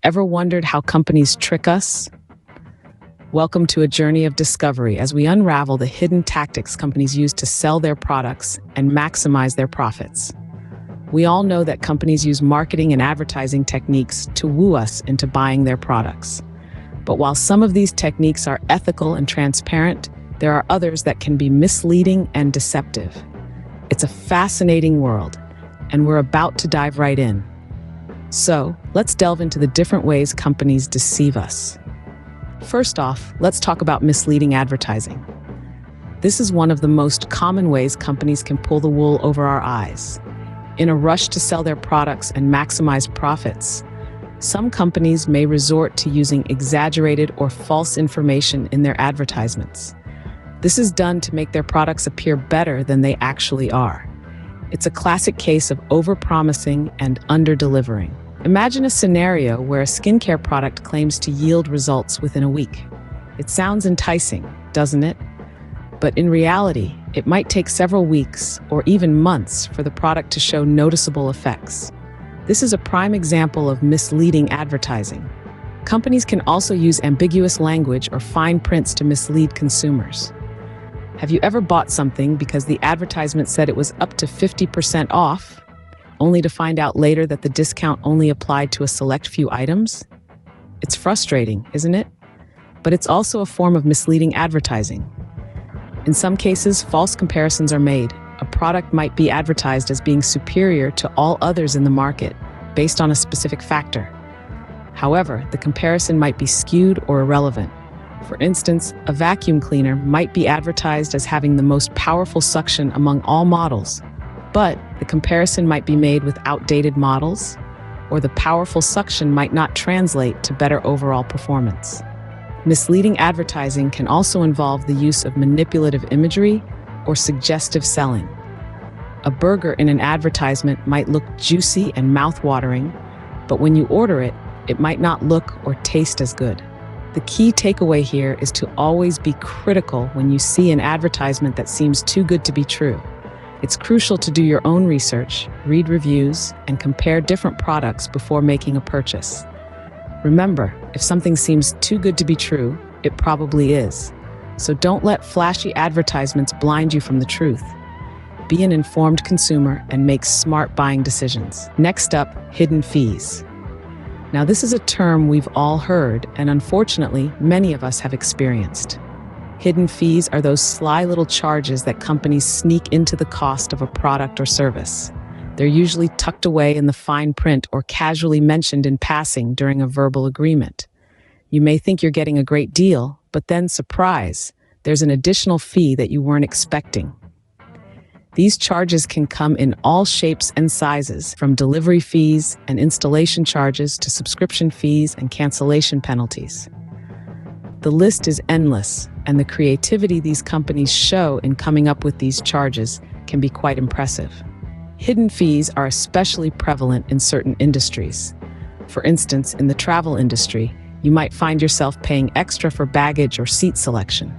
Ever wondered how companies trick us? Welcome to a journey of discovery as we unravel the hidden tactics companies use to sell their products and maximize their profits. We all know that companies use marketing and advertising techniques to woo us into buying their products. But while some of these techniques are ethical and transparent, there are others that can be misleading and deceptive. It's a fascinating world, and we're about to dive right in. So, let's delve into the different ways companies deceive us. First off, let's talk about misleading advertising. This is one of the most common ways companies can pull the wool over our eyes. In a rush to sell their products and maximize profits, some companies may resort to using exaggerated or false information in their advertisements. This is done to make their products appear better than they actually are. It's a classic case of overpromising and under-delivering. Imagine a scenario where a skincare product claims to yield results within a week. It sounds enticing, doesn't it? But in reality, it might take several weeks or even months for the product to show noticeable effects. This is a prime example of misleading advertising. Companies can also use ambiguous language or fine prints to mislead consumers. Have you ever bought something because the advertisement said it was up to 50% off, only to find out later that the discount only applied to a select few items? It's frustrating, isn't it? But it's also a form of misleading advertising. In some cases, false comparisons are made. A product might be advertised as being superior to all others in the market, based on a specific factor. However, the comparison might be skewed or irrelevant. For instance, a vacuum cleaner might be advertised as having the most powerful suction among all models, but the comparison might be made with outdated models, or the powerful suction might not translate to better overall performance. Misleading advertising can also involve the use of manipulative imagery or suggestive selling. A burger in an advertisement might look juicy and mouth-watering, but when you order it, it might not look or taste as good. The key takeaway here is to always be critical when you see an advertisement that seems too good to be true. It's crucial to do your own research, read reviews, and compare different products before making a purchase. Remember, if something seems too good to be true, it probably is. So don't let flashy advertisements blind you from the truth. Be an informed consumer and make smart buying decisions. Next up, hidden fees. Now, this is a term we've all heard, and unfortunately, many of us have experienced. Hidden fees are those sly little charges that companies sneak into the cost of a product or service. They're usually tucked away in the fine print or casually mentioned in passing during a verbal agreement. You may think you're getting a great deal, but then, surprise, there's an additional fee that you weren't expecting. These charges can come in all shapes and sizes, from delivery fees and installation charges to subscription fees and cancellation penalties. The list is endless, and the creativity these companies show in coming up with these charges can be quite impressive. Hidden fees are especially prevalent in certain industries. For instance, in the travel industry, you might find yourself paying extra for baggage or seat selection.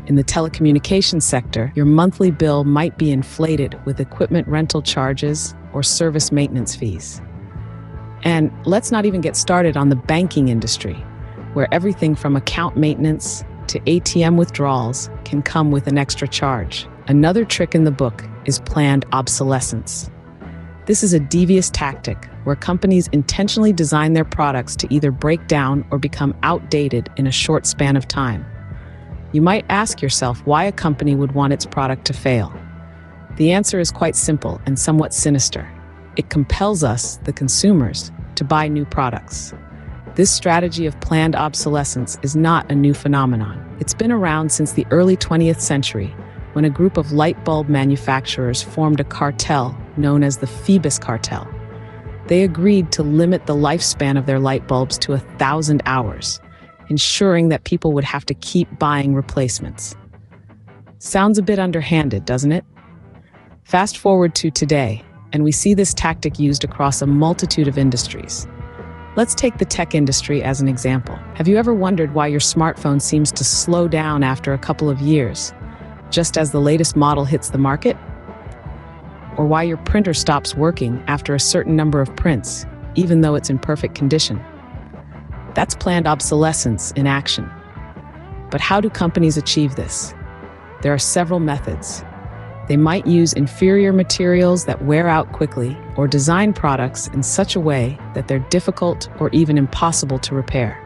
In the telecommunications sector, your monthly bill might be inflated with equipment rental charges or service maintenance fees. And let's not even get started on the banking industry, where everything from account maintenance to ATM withdrawals can come with an extra charge. Another trick in the book is planned obsolescence. This is a devious tactic where companies intentionally design their products to either break down or become outdated in a short span of time. You might ask yourself why a company would want its product to fail. The answer is quite simple and somewhat sinister. It compels us, the consumers, to buy new products. This strategy of planned obsolescence is not a new phenomenon. It's been around since the early 20th century, when a group of light bulb manufacturers formed a cartel known as the Phoebus Cartel. They agreed to limit the lifespan of their light bulbs to 1,000 hours, ensuring that people would have to keep buying replacements. Sounds a bit underhanded, doesn't it? Fast forward to today, and we see this tactic used across a multitude of industries. Let's take the tech industry as an example. Have you ever wondered why your smartphone seems to slow down after a couple of years, just as the latest model hits the market? Or why your printer stops working after a certain number of prints, even though it's in perfect condition? That's planned obsolescence in action. But how do companies achieve this? There are several methods. They might use inferior materials that wear out quickly or design products in such a way that they're difficult or even impossible to repair.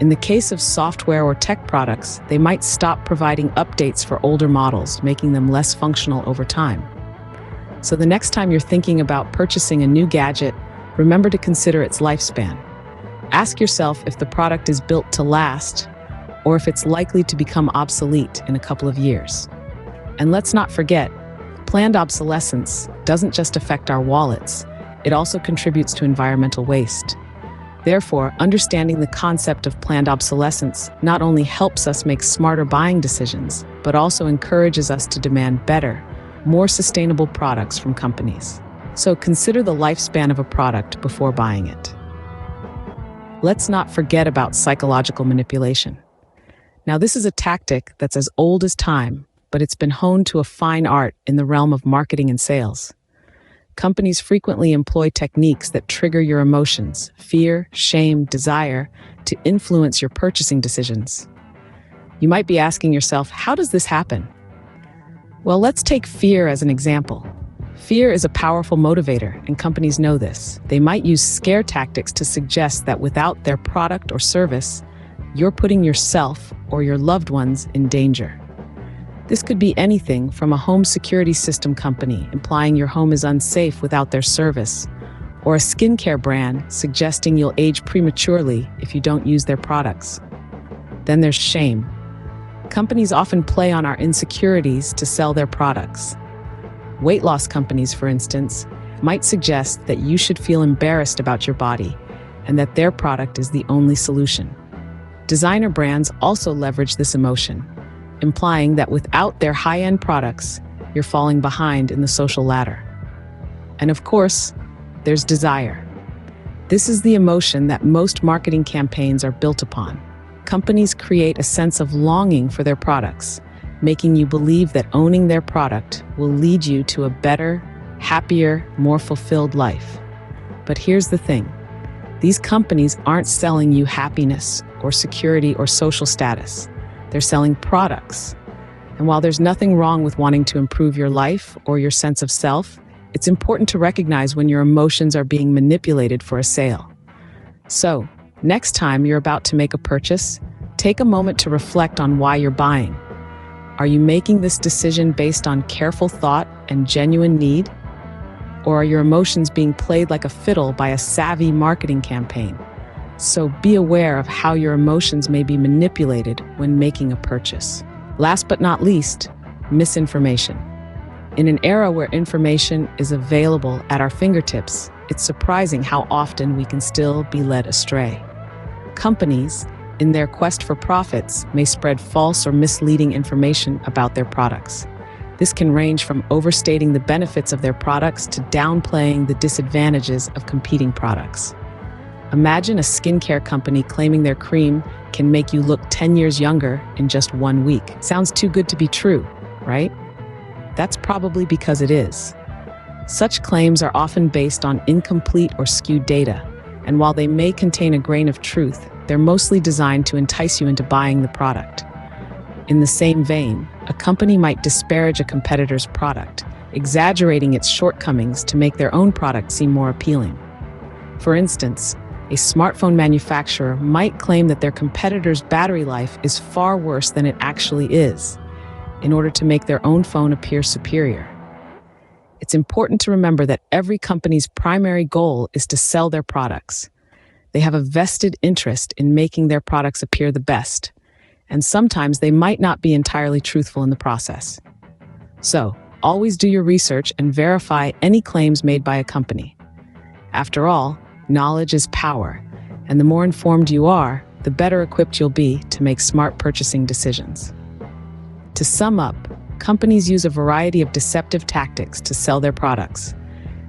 In the case of software or tech products, they might stop providing updates for older models, making them less functional over time. So the next time you're thinking about purchasing a new gadget, remember to consider its lifespan. Ask yourself if the product is built to last or if it's likely to become obsolete in a couple of years. And let's not forget, planned obsolescence doesn't just affect our wallets, it also contributes to environmental waste. Therefore, understanding the concept of planned obsolescence not only helps us make smarter buying decisions, but also encourages us to demand better, more sustainable products from companies. So consider the lifespan of a product before buying it. Let's not forget about psychological manipulation. Now, this is a tactic that's as old as time, but it's been honed to a fine art in the realm of marketing and sales. Companies frequently employ techniques that trigger your emotions, fear, shame, desire, to influence your purchasing decisions. You might be asking yourself, how does this happen? Well, let's take fear as an example. Fear is a powerful motivator, and companies know this. They might use scare tactics to suggest that without their product or service, you're putting yourself or your loved ones in danger. This could be anything from a home security system company implying your home is unsafe without their service, or a skincare brand suggesting you'll age prematurely if you don't use their products. Then there's shame. Companies often play on our insecurities to sell their products. Weight loss companies, for instance, might suggest that you should feel embarrassed about your body and that their product is the only solution. Designer brands also leverage this emotion, implying that without their high-end products, you're falling behind in the social ladder. And of course, there's desire. This is the emotion that most marketing campaigns are built upon. Companies create a sense of longing for their products, making you believe that owning their product will lead you to a better, happier, more fulfilled life. But here's the thing. These companies aren't selling you happiness or security or social status. They're selling products. And while there's nothing wrong with wanting to improve your life or your sense of self, it's important to recognize when your emotions are being manipulated for a sale. So, next time you're about to make a purchase, take a moment to reflect on why you're buying. Are you making this decision based on careful thought and genuine need? Or are your emotions being played like a fiddle by a savvy marketing campaign? So be aware of how your emotions may be manipulated when making a purchase. Last but not least, misinformation. In an era where information is available at our fingertips, it's surprising how often we can still be led astray. Companies, in their quest for profits, may spread false or misleading information about their products. This can range from overstating the benefits of their products to downplaying the disadvantages of competing products. Imagine a skincare company claiming their cream can make you look 10 years younger in just 1 week. Sounds too good to be true, right? That's probably because it is. Such claims are often based on incomplete or skewed data, and while they may contain a grain of truth, they're mostly designed to entice you into buying the product. In the same vein, a company might disparage a competitor's product, exaggerating its shortcomings to make their own product seem more appealing. For instance, a smartphone manufacturer might claim that their competitor's battery life is far worse than it actually is, in order to make their own phone appear superior. It's important to remember that every company's primary goal is to sell their products. They have a vested interest in making their products appear the best, and sometimes they might not be entirely truthful in the process. So, always do your research and verify any claims made by a company. After all, knowledge is power, and the more informed you are, the better equipped you'll be to make smart purchasing decisions. To sum up, companies use a variety of deceptive tactics to sell their products.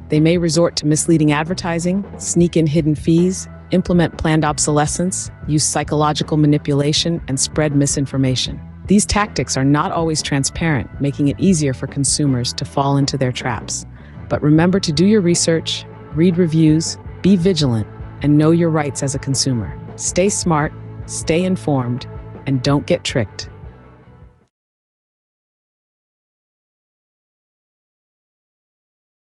They may resort to misleading advertising, sneak in hidden fees, implement planned obsolescence, use psychological manipulation, and spread misinformation. These tactics are not always transparent, making it easier for consumers to fall into their traps. But remember to do your research, read reviews, be vigilant, and know your rights as a consumer. Stay smart, stay informed, and don't get tricked.